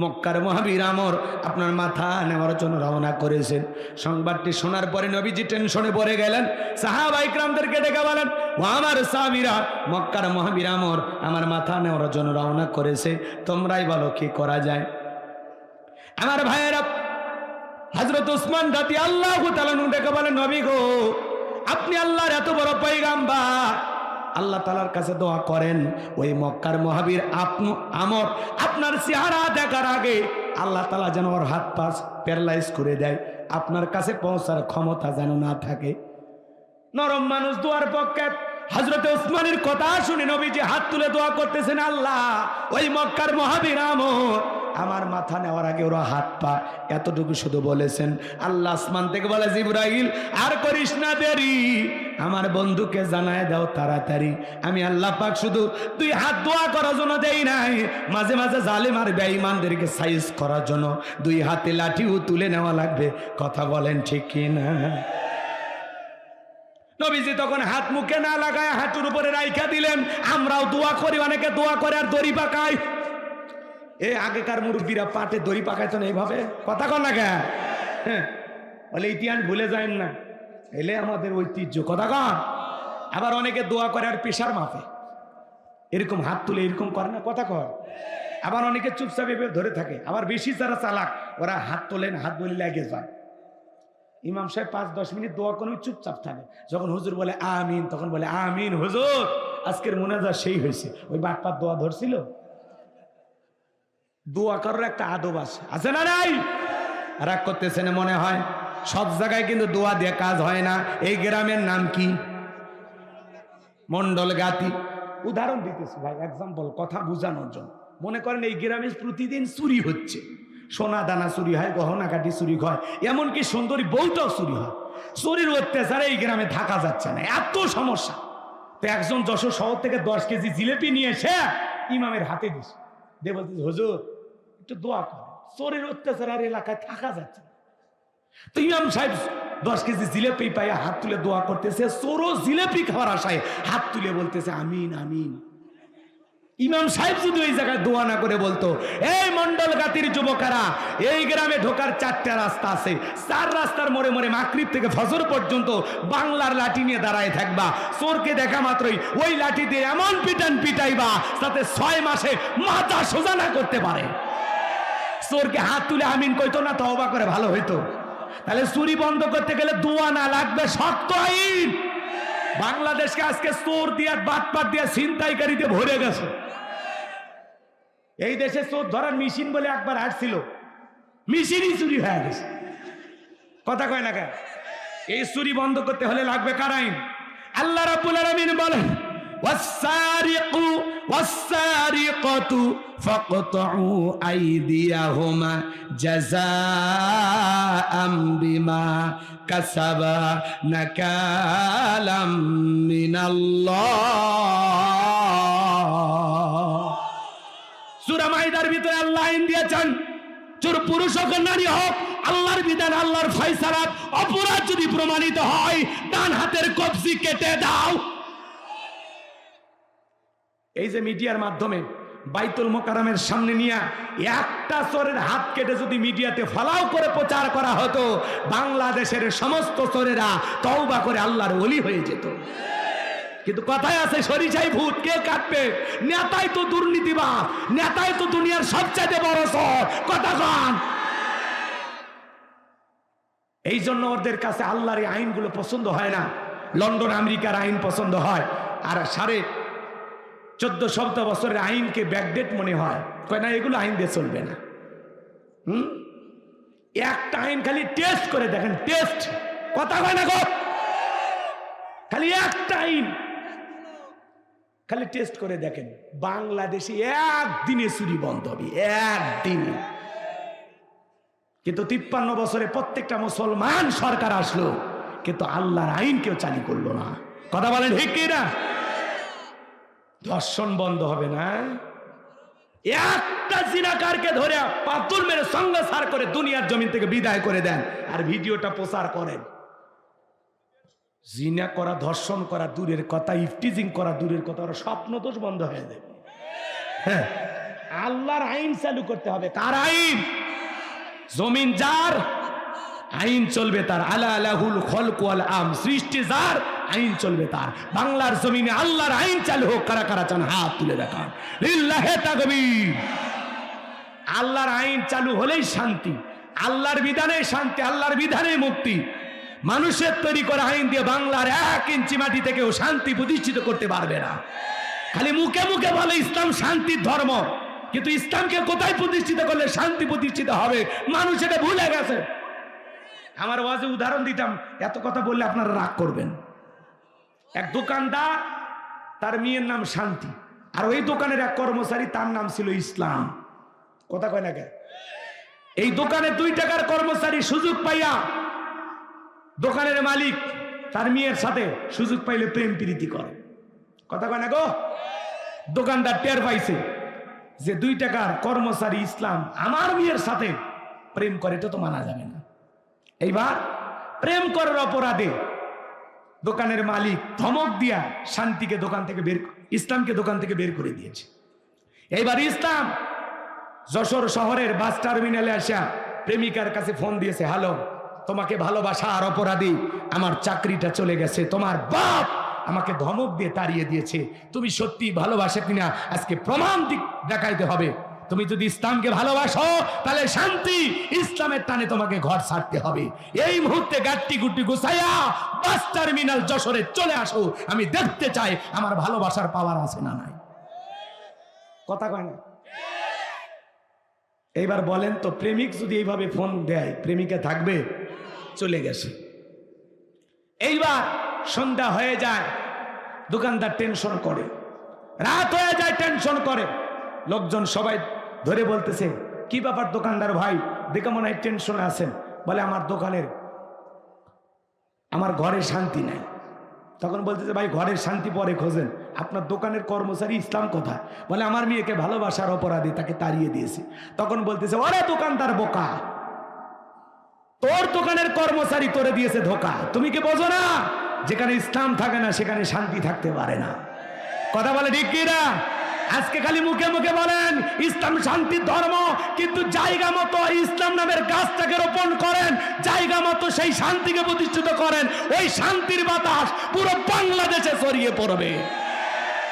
মক্কার মহাবীর আমর আপনার মাথা নেওয়ার জন্য রওনা করেছেন। সংবাদটি শোনার পরে নবীজি টেনশনে পড়ে গেলেন। সাহাবায়ে কিরামদেরকে ডেকে বলেন, ও আমার সাহাবীরা, মক্কার মহাবীর আমর আমার মাথা নেওয়ার জন্য রওনা করেছে, তোমরাই বলো কি করা যায়। আমার ভাইয়েরা, হযরত ওসমান রাদিয়াল্লাহু তাআলা ডেকে বলেন, নবী গো, আপনি আল্লাহর এত বড় পয়গাম্বার, আল্লাহ তাআলার কাছে দোয়া করেন, ওই মক্কার মহাবীর আপনার চেহারা দেখার আগে আল্লাহ তাআলা যেন ওর হাত পা প্যারালাইজ করে দেয়, আপনার কাছে পৌঁছার ক্ষমতা যেন না থাকে। নরম মানুষ দোয়ার পক্ষে। হযরত ওসমানের কথা শুনে নবীজি হাত তুলে দোয়া করতেছেন, আল্লাহ ওই মক্কার মহাবীর আমার মাথা নেওয়ার আগে ওরা হাত পা এতটুকু শুধু বলেছেন। আল্লাহ আসমান থেকে বলে, জিবরাইল আর করিস না দেরি, আমার বন্ধুকে জানায় দাও তাড়াতাড়ি। আমি আল্লাহ পাক শুধু দুই হাত দোয়া করার জন্য দেই নাই, মাঝে মাঝে জালেম আর বেঈমানদেরকে সাইজ করার জন্য দুই হাতে লাঠিও তুলে নেওয়া লাগবে। কথা বলেন ঠিক কি না? নবীজি তখন হাত মুখে না লাগায় হাঁটুর উপরে রাইখা দিলেন। আমরাও দোয়া করি, অনেকে দোয়া করে আর দড়ি পাকায়। এই আগেকার মুরব্বীরা পাটে দড়ি পাকাইতো না এইভাবে, কথা কন না কে? হ্যাঁ, বলে ইতিহাস ভুলে যায় না, এলে আমাদের ঐতিহ্য। কথা কন। আবার অনেকে দোয়া করে আর প্রেশার মাপে, এরকম হাত তুলে এরকম করে না, কথা কর। আবার অনেকে চুপচাপ এভাবে ধরে থাকে। আবার বেশি যারা চালাক ওরা হাত তোলেন, হাত বলে লেগে যায়। ইমাম সাহেব 5-10 মিনিট দোয়া করে চুপচাপ থাকে। যখন হুজুর বলে আমিন, তখন বলে আমিন হুজুর, আজকের মুনাজাত সেই হয়েছে। ওই বাটপার দোয়া ধরছিল। দোয়া করার একটা আদব আছে না নাই? রাগ করতেছেন মনে হয়। সব জায়গায় কিন্তু দোয়া দিয়ে কাজ হয় না। এই গ্রামের নাম কি? মন্ডলগাতি। উদাহরণ দিতেছি ভাই, এক্সাম্পল, কথা বোঝানোর জন্য। মনে করেন এই গ্রামে প্রতিদিন চুরি হচ্ছে, সোনা দানা চুরি হয়, গহনা কাটি চুরি হয়, এমনকি সুন্দরী বউটাও চুরি হয়। চুরির অত্যাচারে এই গ্রামে থাকা যাচ্ছে না, এত সমস্যা। তো একজন যশোর শহর থেকে 10 কেজি জিলেপি নিয়ে এসে ইমামের হাতে দিছে, দিয়ে বলতেছে হুজুর একটু দোয়া করে, চোরের অত্যাচার আর এলাকায় থাকা যাচ্ছে না। তো ইমাম সাহেব 10 কেজি জিলেপি পাইয়া হাত তুলে দোয়া করতেছে। চোরও জিলেপি খাওয়ার আশায় হাত তুলে বলতেছে আমিন আমিন। ইমাম সাহেব যদি ওই জায়গায় দোয়া না করে বলতো, এই মন্ডল গাতির যুবকেরা, এই গ্রামে ঢোকার 4টা রাস্তা আছে, 4 রাস্তার মোড়ে মোড়ে মাগরিব থেকে ফজর পর্যন্ত বাংলার লাঠি নিয়ে দাঁড়ায় থাকবা, চোরকে দেখা মাত্রই ওই লাঠি দিয়ে এমন পিটান পিটাইবা যাতে 6 মাসে মাথা সোজা না করতে পারে। চোরকে হাত তুলে আমিন কইতো না, তওবা করে ভালো হইতো। তাহলে চুরি বন্ধ করতে গেলে দোয়া না লাগবে, শক্ত আইন। বাংলাদেশকে আজকে চোর দিয়ে বাটপাট দিয়ে ছিনতাইকারীতে ভরে গেছে। এই দেশে চোর ধরার মেশিন বলে একবার আসছিল, মেশিনই চুরি হয়ে গেছে। কথা কয় না কেন? এই চুরি বন্ধ করতে হলে লাগবে কার আইন? আল্লাহ রাব্বুল আলামিন বলেন, ওয়াস-সারিকু ওয়াস-সারিকাতু ফাকতাউ আইদিয়াহুমা জাযাআম বিমা কাসাবা নাকালাম মিনাল্লাহ। সূরা মাইদার ভিতরে আল্লাহ আইন দিয়েছেন, চোর পুরুষ হোক নারী হোক, আল্লাহর বিধান, আল্লাহর ফয়সালা, অপরাধ যদি প্রমাণিত হয় ডান হাতের কবজি কেটে দাও। এই যে মিডিয়ার মাধ্যমে বাইতুল মোকাররমের সামনে নিয়ে একটা চোরের হাত কেটে যদি মিডিয়াতে ফলাও করে প্রচার করা হতো, বাংলাদেশের সমস্ত চোরেরা তওবা করে আল্লাহর ওলি হয়ে যেত। কিন্তু কথায় আছে সরিষাই ভূত, কে কাটবে? নেতাই তো দুর্নীতিবাজ, নেতাই তো দুনিয়ার সবচেয়ে বড় চোর। কথা কন। এই জন্য ওদের কাছে আল্লাহর এই আইনগুলো পছন্দ হয় না। লন্ডন আমেরিকার আইন পছন্দ হয়, আর 14.5 বছরের আইনকে ব্যাকডেট মনে হয়। কয় না, এগুলো আইন দিয়ে চলবে না। একটা আইন খালি টেস্ট করে দেখেন, টেস্ট। কথা কয় না গো, খালি একটা আইন খালি টেস্ট করে দেখেন। বাংলাদেশে একদিনে চুরি বন্ধ হবে, একদিনে। কিন্তু 53 বছরে প্রত্যেকটা মুসলমান সরকার আসলো, কিন্তু আল্লাহর আইন কেউ চালু করলো না। কথা বলেন ঠিক কি না? ধর্ষণ বন্ধ হবে না। একটা জিনাকারকে ধরে পাথর মেরে সঙ্গে সার করে দুনিয়ার জমিন থেকে বিদায় করে দেন, আর ভিডিওটা প্রচার করেন। জিনা করা, ধর্ষণ করা দূরের কথা, ইফটিজিং করা দূরের কথা, ওরা স্বপ্ন দোষ বন্ধ হয়ে যাবে। হ্যাঁ, আল্লাহর আইন চালু করতে হবে। কার আইন? জমিন যার, আইন চলবে তার। আলা লাহুল খলকু ওয়াল আম, সৃষ্টি যার, আইন চলবে তার। বাংলার জমিনে আল্লাহর আইন চালু হোক। কারা কারা চান হাত তুলে দেখান। লিল্লাহি তাকবীর। আল্লাহর আইন চালু হলেই শান্তি, আল্লাহর বিধানে শান্তি, আল্লাহর বিধানে মুক্তি। মানুষের তৈরি করা আইন দিয়ে বাংলার 1 ইঞ্চি মাটি থেকেও শান্তি প্রতিষ্ঠিত করতে পারবে না। খালি মুখে মুখে বলে ইসলাম শান্তির ধর্ম, কিন্তু ইসলামকে কোথায় প্রতিষ্ঠিত করলে শান্তি প্রতিষ্ঠিত হবে মানুষ এটা ভুলে গেছে। আমার ওয়াজে উদাহরণ দিতাম, এত কথা বললে আপনারা রাগ করবেন। এক দোকানদার, তার মেয়ের নাম শান্তি, আর ওই দোকানের এক কর্মচারী, তার নাম ছিল ইসলাম। কথা কয় না কে? এই দোকানে 2 টাকার কর্মচারী সুযোগ পাইয়া দোকানের মালিক তার মেয়ের সাথে সুযোগ পাইলে প্রেম প্রীতি করে। কথা কয় না গো? দোকানদার টের পাইছে যে 2 টাকার কর্মচারী ইসলাম আমার মেয়ের সাথে প্রেম করে, এটা তো মানা যাবে না। এইবার প্রেম করার অপরাধে দোকানের মালিক ধমক দিয়া শান্তিকে দোকান থেকে ইসলামকে দোকান থেকে বের করে দিয়েছে। এইবার ইসলাম যশোর শহরের বাস টার্মিনালে আসা প্রেমিকার কাছে ফোন দিয়েছে, হ্যালো, তোমাকে ভালোবাসার অপরাধী আমার চাকরিটা চলে গেছে, তোমার বাপ আমাকে ধমক দিয়ে তাড়িয়ে দিয়েছে, তুমি সত্যি ভালোবাসে কিনা আজকে প্রমাণ দেখাইতে হবে। তুমি যদি ইসলামকে ভালোবাসো তাহলে শান্তি ইসলামের টানে তোমাকে ঘর ছাড়তে হবে। এই মুহূর্তে গাট্টি গুটি গুছাইয়া বাস টার্মিনাল যশোরে চলে আসো, আমি দেখতে চাই আমার ভালোবাসার পাওয়ার আছে না নাই। কথা কয় না? এইবার বলেন তো, প্রেমিক যদি এইভাবে ফোন দেয় প্রেমিকা থাকবে? চলে গেছে। এইবার সন্ধ্যা হয়ে যায়, দোকানদার টেনশন করে, রাত হয়ে যায় টেনশন করে, লোকজন সবাই ধরে বলতেছে, কি ব্যাপার দোকানদার ভাই, দেখে মনে হয় টেনশনে আছেন। বলে আমার ঘরে শান্তি নাই। তখন বলতেছে, ভাই ঘরের শান্তি পরে খোঁজেন, আপনার দোকানের কর্মচারী ইসলাম কোথায়? বলে আমার মেয়েকে ভালোবাসার অপরাধী তাকে তাড়িয়ে দিয়েছে। তখন বলতেছে, ওরে দোকানদার বোকা, তোর দোকানের কর্মচারী তোরে দিয়েছে ধোকা, তুমি কি বোঝো না যেখানে ইসলাম থাকে না সেখানে শান্তি থাকতে পারে না? কথা বলে ঠিক কিনা? আজকে খালি মুখে মুখে বলেন ইসলাম শান্তির ধর্ম, কিন্তু জায়গা মতো ইসলাম নামের গাছটাকে রোপণ করেন, জায়গা মতো সেই শান্তিকে প্রতিষ্ঠিত করেন, ওই শান্তির বাতাস পুরো বাংলাদেশে ছড়িয়ে পড়বে।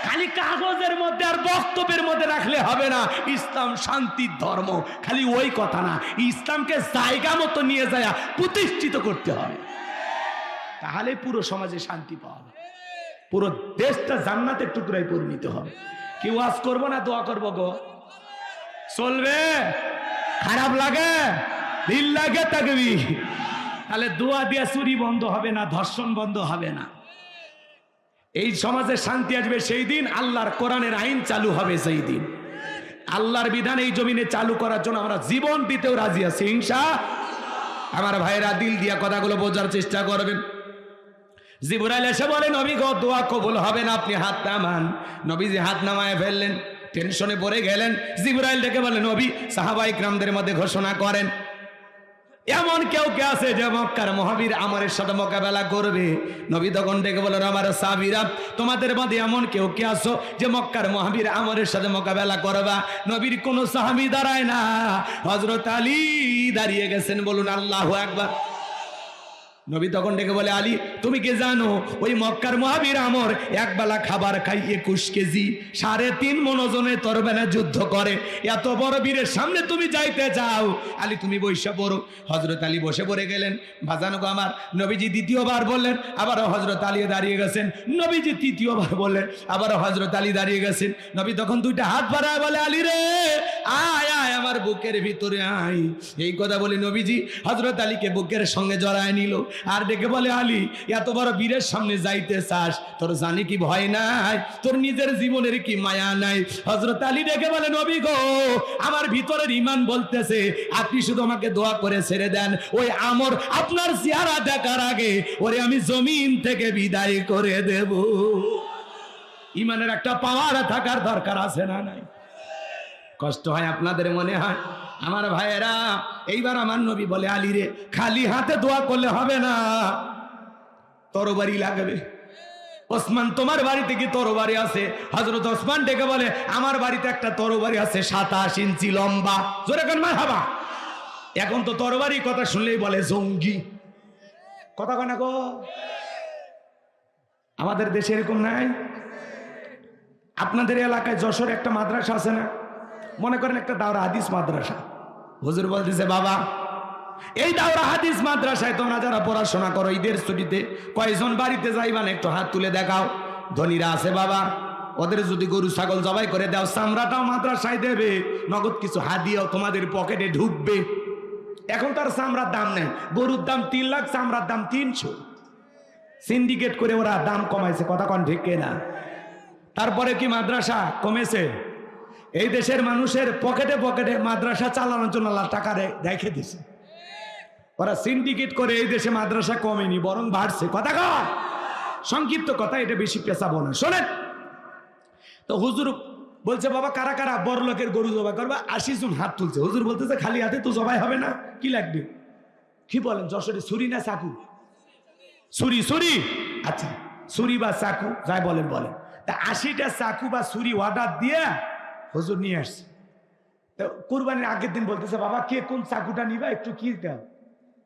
খালি কাগজের মধ্যে আর বক্তব্যের মধ্যে রাখলে হবে না ইসলাম শান্তির ধর্ম, খালি ওই কথা না, ইসলামকে জায়গা মতো নিয়ে যায় প্রতিষ্ঠিত করতে হবে, তাহলে পুরো সমাজে শান্তি পাওয়া যাবে, পুরো দেশটা জান্নাতের টুকরায় পরিণত হবে। কি ওয়াজ করবো না দোয়া করবো গো? চলবে? খারাপ লাগে, দিল লাগে থাকবি, তাহলে দোয়া দিয়া চুরি বন্ধ হবে না, ধর্ষণ বন্ধ হবে না। এই সমাজে শান্তি আসবে সেই দিন আল্লাহর কোরআনের আইন চালু হবে, সেই দিন আল্লাহর বিধান এই জমিনে চালু করার জন্য আমরা জীবন দিতেও রাজি আছি ইনশাআল্লাহ। আমার ভাইরা দিল দিয়া কথাগুলো বোঝার চেষ্টা করবেন। জিবরাইল এসে বলে, নবী গো দোয়া কবুল হবে না, আপনি হাত নামান। নবীজি হাত নামায় ফেললেন, টেনশনে পড়ে গেলেন। জিবরাইল ডেকে বলে, নবী সাহাবায়ে কিরামদের মধ্যে ঘোষণা করেন, এমন কেউ কে আছে যে মক্কার মহাবীর আমরের সাথে মোকাবেলা করবে? নবী তখন ডেকে বলেন, আমার সাহাবীরা, তোমাদের মধ্যে এমন কেউ কে আছো যে মক্কার মহাবীর আমরের সাথে মোকাবেলা করবা? নবীর কোন সাহাবী দাঁড়ায় না, হযরত আলী দাঁড়িয়ে গেছেন, বলুন আল্লাহু আকবার। নবী তখন ডেকে বলে, আলী তুমি কি জানো ওই মক্কার মহাবীর আমর একবেলা খাবার খাই 21 কেজি 3.5 মণ ওজনের তরবারি যুদ্ধ করে, এত বড় বীরের সামনে তুমি যাইতে চাও? আলী তুমি বসে পড়ো। হযরত আলী বসে পড়ে গেলেন। বাজানো গো আমার, নবীজি দ্বিতীয়বার বললেন, আবারও হযরত আলী দাঁড়িয়ে গেছেন। নবীজি তৃতীয়বার বললেন, আবারও হযরত আলী দাঁড়িয়ে গেছেন। নবী তখন 2টা হাত বাড়ায় বলে, আলী রে আয় আয় আমার বুকের ভিতরে আয়। এই কথা বলে নবীজি হযরত আলীকে বুকের সঙ্গে জড়ায় নিল, আর ডেকে বলে, আলী এত বড় বীরের সামনে যাইতে চাস, তোর জানি কি ভয় নাই? তোর নিজের জীবনের কি মায়া নাই? হযরত আলী ডেকে বলে, নবী গো আমার ভিতরের ঈমান বলতেছে আপনি শুধু আমাকে দোয়া করে ছেড়ে দেন, ওই আমর আপনার চেহারা দেখার আগে ওরে আমি জমিন থেকে বিদায় করে দেব। ঈমানের একটা পাওয়ার থাকার দরকার আছে না নাই? কষ্ট হয় আপনাদের মনে হয়? আমার ভাইয়েরা, এইবার আমার নবী বলে, আলী রে খালি হাতে দোয়া করলে হবে না, তরবারি লাগবে। ওসমান তোমার বাড়িতে কি তরবারি আছে? হযরত ওসমান ডেকে বলে, আমার বাড়িতে একটা তরবারি আছে 27 ইঞ্চি লম্বা। জোরে কোন মারহাবা। এখন তো তরবারি কথা শুনলেই বলে জঙ্গি। কথা কয় না গো? আমাদের দেশে এরকম নাই? আপনাদের এলাকায় যশোর একটা মাদ্রাসা আছে না? মনে করেন একটা দাওরা হাদিস মাদ্রাসা। হুজুর বলতেছে, বাবা এই দাওরা হাদিস মাদ্রাসায় তোমরা যারা পড়াশোনা করো, ঈদের ছুটিতে কয়জন বাড়িতে যাইবান একটু হাত তুলে দেখাও। ধনীরা আছে বাবা, ওদের যদি গরু ছাগল জবাই করে দাও, চামড়াটাও মাদ্রাসায় দেবে, নগদ কিছু হাদিয়াও তোমাদের পকেটে ঢুকবে। এখন তার চামড়ার দাম নেই, গরুর দাম 3 লাখ, চামড়ার দাম 300। সিন্ডিকেট করে ওরা দাম কমাইছে, কথা কন ঠিক না? তারপরে কি মাদ্রাসা কমেছে? এই দেশের মানুষের পকেটে পকেটে মাদ্রাসা চালানোর জন্য আল্লাহ টাকা রেখে দিছে। ওরা সিন্ডিকেট করে এই দেশে মাদ্রাসা কমেনি, বরং বাড়ছে। কথা কন, সংক্ষিপ্ত কথা, এটা বেশি পেঁচাবো না। শোনেন তো, হুজুর বলছে বাবা কারা কারা বড় লোকের গরু জবাই করবা? 80 জন হাত তুলছে। হুজুর বলতেছে খালি হাতে তো জবাই হবে না, কি লাগবে? কি বলেন যশোরে ছুরি না চাকু? ছুরি। ছুরি, আচ্ছা ছুরি বা চাকু যাই বলেন বলেন। তা 80টা চাকু বা ছুরি অর্ডার দিয়ে হুজুর নিয়ে আসছে। তো কুরবানির আগের দিন বলতেছে বাবা কে কোন চাকুটা নিবা, একটু কি দাও,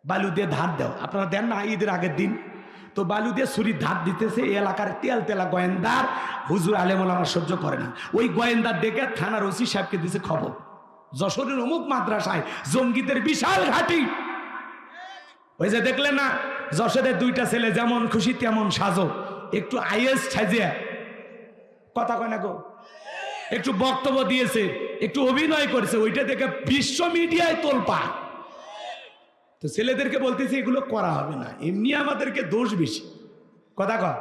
বালু দিয়ে ধার দাও। আপনারা দেন না ঈদের আগের দিন? তো বালু দিয়ে ছুরির ধার দিতেছে। এই এলাকার তেলা গোয়েন্দার হুজুর আলেম ওলামা সহ্য করে না। ওই গোয়েন্দার ডেকে থানার ওসি সাহেবকে দিছে খবর, যশোরের অমুক মাদ্রাসায় জঙ্গিদের বিশাল ঘাঁটি। ওই যে দেখলেন না যশোরের 2টা ছেলে যেমন খুশি তেমন সাজো, একটু আইএস সাজিয়া, কথা কয় না গো, একটু বক্তব্য দিয়েছে, একটু অভিনয় করেছে, ওইটা দেখে বিশ্ব মিডিয়ায় তোলপা। তো ছেলেদেরকে বলতেছি এগুলো করা হবে না, এমনি আমাদেরকে দোষ বেশি। কথা কয়,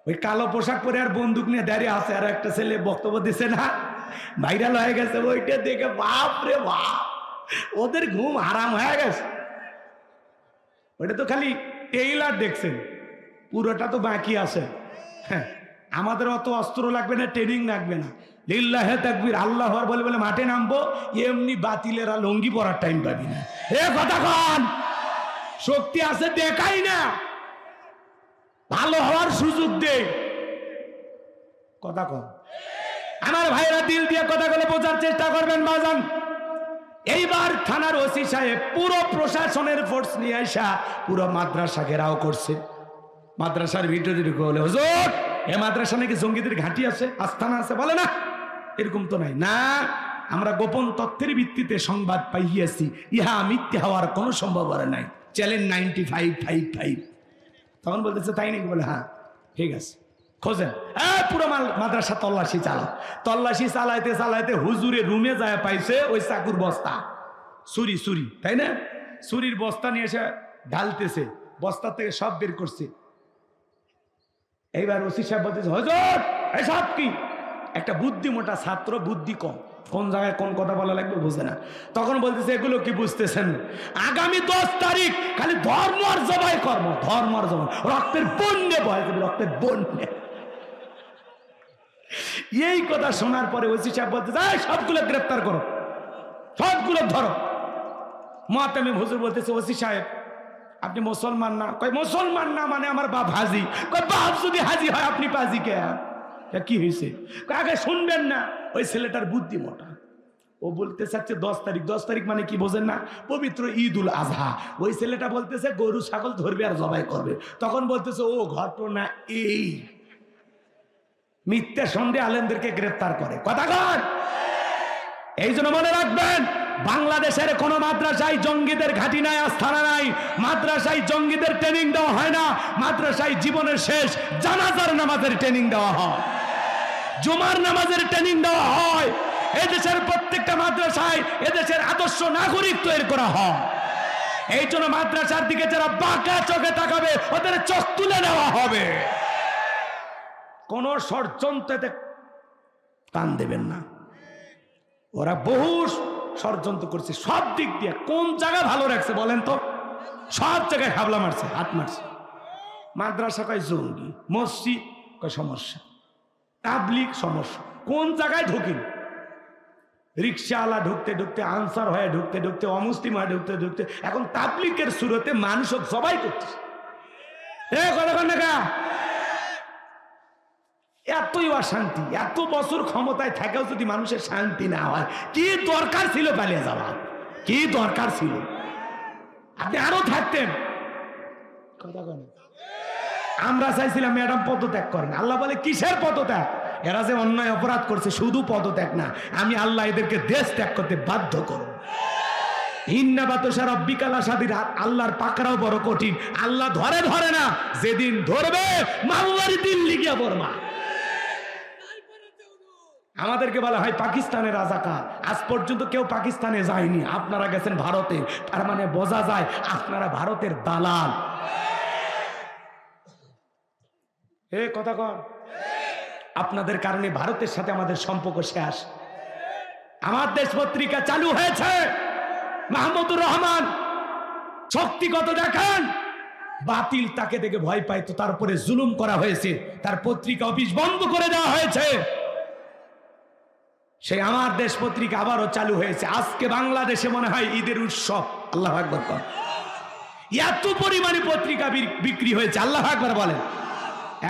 ওই কালো পোশাক পরে আর বন্দুক নিয়ে দাঁড়িয়ে আছে, আর একটা ছেলে বক্তব্য দিছে না, ভাইরাল হয়ে গেছে। ওইটা দেখে বাপ রে বাপ, ওদের ঘুম হারাম হয়ে গেছে। ওইটা তো খালি টেইলার দেখছেন, পুরোটা তো বাকি আছে। হ্যাঁ, আমাদের অত অস্ত্র লাগবে না, ট্রেনিং লাগবে না, লিল্লাহে তাকবীর আল্লাহু আকবার বলে বলে মাঠে নামবো, এমনি বাতিলেরা লঙ্গি পরার টাইম পাবি না। এ কথা কন, শক্তি আছে দেখাই না, ভালো হওয়ার সুযোগ দে। কথা কন, আমার ভাইরা দিল দিয়ে কথাগুলো বোঝার চেষ্টা করবেন বাজান। এইবার থানার ওসি সাহেব পুরো প্রশাসনের ফোর্স নিয়ে আসা পুরো মাদ্রাসা ঘেরাও করছে। মাদ্রাসার ভিতরে ঢুকে বলে হুজুর এ মাদ্রাসা নাকি জঙ্গিদের ঘাঁটি আছে, আস্থানা আছে। বলে না, এরকম তো নাই। না, আমরা গোপন তথ্যের ভিত্তিতে সংবাদ পাইয়াছি, ইহা মিথ্যে হওয়ার কোনো সম্ভাবনা নাই। চ্যালেঞ্জ 9555। তখন বলতেছে তাই নাকি? বলে হ্যাঁ ঠিক আছে, খোঁজেন। পুরো মাদ্রাসা তল্লাশি চালাও। তল্লাশি চালাইতে চালাইতে হুজুরের রুমে যায় পাইছে ওই চাকুর বস্তা, ছুরি, তাই না? ছুরির বস্তা নিয়ে এসে ঢালতেছে, বস্তা থেকে সব বের করছে। এইবার ওসি সাহেব বলতেছে হুজুর এসব কি? একটা বুদ্ধিমোটা ছাত্র, বুদ্ধি কম, কোন জায়গায় কোন কথা বলা লাগবে বুঝে না। তখন বলতেছে এগুলো কি বুঝতেছেন? আগামী 10 তারিখ খালি ধর্ম আর জবাই কর্ম, ধর্ম আর জবাই, রক্তের বন্যে বয়, রক্তের বন্যে। এই কথা শোনার পরে ওসি সাহেব বলতেছে সবগুলো গ্রেফতার করো, সবগুলো ধরো। মুআতামিম হুজুর বলতেছে ওসি সাহেব আপনি মুসলমান না? কয় মুসলমান না মানে আমার বাপ হাজি। কয় বাপ যদি হাজি হয় আপনি পাজি কে? কি হয়েছে? আগে শুনবেন না, ওই ছেলেটার বুদ্ধি মোটা। ও বলতে চাচ্ছে 10 তারিখ। 10 তারিখ মানে কি বোঝেন না? পবিত্র ঈদুল আজহা। ওই ছেলেটা বলতেছে গরু ছাগল ধরবে আর জবাই করবে। তখন বলতেছে ও ঘটনা এই। মিথ্যা সন্দেহে আলেমদেরকে গ্রেফতার করে। কথা কন, এই জন্য মনে রাখবেন বাংলাদেশের কোন মাদ্রাসায় জঙ্গিদের ঘাঁটি নাই, আস্থানা নাই। মাদ্রাসায় জঙ্গিদের ট্রেনিং দেওয়া হয় না, মাদ্রাসায় জীবনের শেষ জানাজার নামাজের ট্রেনিং দেওয়া হয়, জুমার নামাজের ট্রেনিং দেওয়া হয়। এদেশের প্রত্যেকটা মাদ্রাসায় এদেশের আদর্শ নাগরিক তৈরি করা হয়। এই জন্য মাদ্রাসার দিকে যারা বাঁকা চোখে তাকাবে ওদের চোখ তুলে নেওয়া হবে। কোন ষড়যন্ত্রে কান দেবেন না। ওরা বহু ষড়যন্ত্র করছে সব দিক দিয়ে। কোন জায়গা ভালো রাখছে বলেন তো? সব জায়গায় হাবলা মারছে, হাত মারছে। মাদ্রাসা কয় জঙ্গি, মসজিদ কয় সমস্যা, তাবলিগ সমস্যা। কোন জায়গায় ঢুকিন? রিক্সাওয়ালা ঢুকতে ঢুকতে, আনসার হয়ে ঢুকতে ঢুকতে, অমুসলিম হয়ে ঢুকতে ঢুকতে এখন তাবলিগের সুরতে মানুষ সবাই করতেছে। এতই অশান্তি, এত বছর ক্ষমতায় থাকেও যদি মানুষের শান্তি না হয়, কি দরকার ছিল পালিয়ে যাওয়া? কি দরকার ছিল? আপনি আরো থাকতেন। আমরা চাইছিলাম ম্যাডাম পদত্যাগ করেন। আল্লাহ বলে কিসের পদত্যাগ? এরা যে অন্যায় অপরাধ করছে, শুধু পদত্যাগ না, আমি আল্লাহ এদেরকে দেশ ত্যাগ করতে বাধ্য করব। ইন্না বাতাসা রাব্বিকা লাশাদীদ, আল্লাহর পাকড়াও বড় কঠিন। আল্লাহ ধরে ধরে না, যেদিন ধরবে মামুবাড়ি দিল্লি গিয়া বর্মা। আমাদেরকে বলা হয় পাকিস্তানের রাজাকার, আজ পর্যন্ত কেউ পাকিস্তানে যায়নি, আপনারা গেছেন ভারতে, তার মানে বোঝা যায় আপনারা ভারতের দালাল। এ কথা কন, আপনাদের কারণে ভারতের সাথে আমাদের সম্পর্ক শেষ। আমার দেশ পত্রিকা চালু হয়েছে, মাহমুদুর রহমান শক্তিগত দেখান, বাতিল তাকে দেখে ভয় পায়, তো তারপরে জুলুম করা হয়েছে, তার পত্রিকা অফিস বন্ধ করে দেওয়া হয়েছে। সেই আমার দেশ পত্রিকা আবারও চালু হয়েছে। আজকে বাংলাদেশে মনে হয় ঈদের উৎসব। আল্লাহু আকবার বলেন। এত পরিমাণে পত্রিকা বিক্রি হয়েছে, আল্লাহু আকবার বলেন।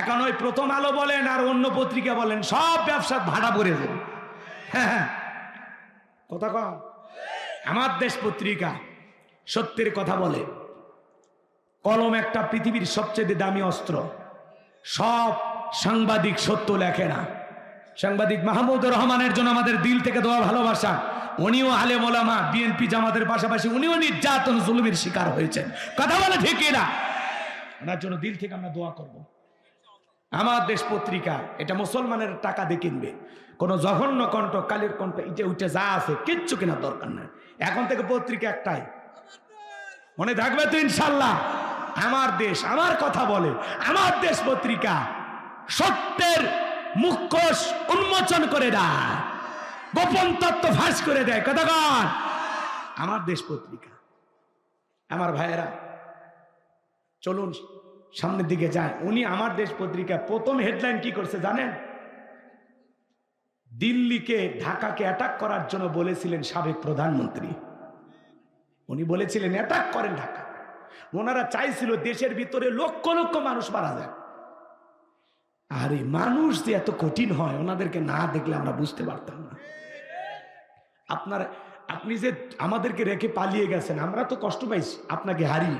এখন ওই প্রথম আলো বলেন আর অন্য পত্রিকা বলেন, সব ব্যবসা ভাড়া পড়ে যাবে। হ্যাঁ, কথা কম। আমার দেশ পত্রিকা সত্যের কথা বলে। কলম একটা পৃথিবীর সবচেয়ে দামি অস্ত্র। সব সাংবাদিক সত্য লেখে না। সাংবাদিক মাহমুদুর রহমানের জন্য আমাদের দিল থেকে দোয়া, ভালোবাসা। উনিও আলেম ওলামা, বিএনপি জামাতের পাশাপাশি উনিও নির্যাতন জুলুমের শিকার হয়েছেন, কথা বলে ঠিক না? ওনার জন্য দিল থেকে আমরা দোয়া করব। আমার দেশ পত্রিকা এটা মুসলমানের টাকা দিয়ে কিনবে। কোন জঘন্য কণ্ঠ, কালের কণ্ঠ, ইটে উঠে যা আছে কিচ্ছু কেনার দরকার নাই। এখন থেকে পত্রিকা একটাই, মনে থাকবে তো ইনশাল্লাহ। আমার দেশ আমার কথা বলে, আমার দেশ পত্রিকা সত্যের মুখোশ উন্মোচন করে দেয়, গোপন তত্ত্ব ফাঁস করে দেয়, কথা কন। আমার দেশ পত্রিকা। আমার ভাইয়েরা চলুন সামনের দিকে যায়। উনি আমার দেশ পত্রিকা প্রথম হেডলাইন কি করছে জানেন? দিল্লিকে, ঢাকাকে অ্যাটাক করার জন্য বলেছিলেন সাবেক প্রধানমন্ত্রী। উনি বলেছিলেন অ্যাটাক করেন ঢাকা। ওনারা চাইছিল দেশের ভিতরে লক্ষ লক্ষ মানুষ মারা যায়। আরে মানুষ যে এত কঠিন হয়, ওনাদেরকে না দেখলে আমরা বুঝতে পারতাম না। আপনি যে আমাদেরকে রেখে পালিয়ে গেছেন, আমরা তো কষ্ট পাইছি, আপনাকে হারিয়ে।